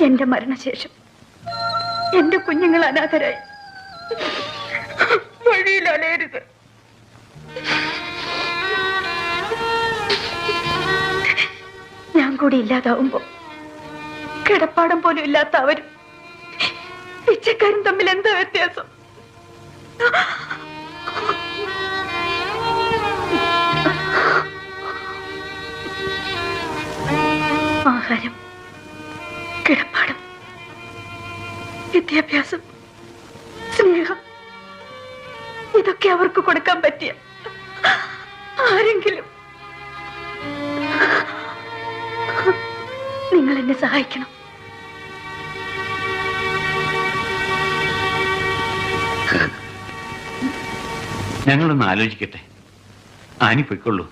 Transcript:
എന്റെ മരണശേഷം എന്റെ കുഞ്ഞുങ്ങൾ അനാഥരായി വഴിയിൽ അലയരുത്. ഞാൻ കൂടി ഇല്ലാതാവുമ്പോ കിടപ്പാടം പോലും ഇല്ലാത്ത അവരും പിച്ചക്കാരും തമ്മിൽ എന്താ വ്യത്യാസം? ആഹാരം, കിടപ്പാടം, വിദ്യാഭ്യാസം, സ്നേഹം, ഇതൊക്കെ അവർക്ക് കൊടുക്കാൻ പറ്റിയ ആരെങ്കിലും നിങ്ങൾ എന്നെ സഹായിക്കണം. ഞങ്ങളൊന്ന് ആലോചിക്കട്ടെ. ആനി പൊയ്ക്കൊള്ളൂ.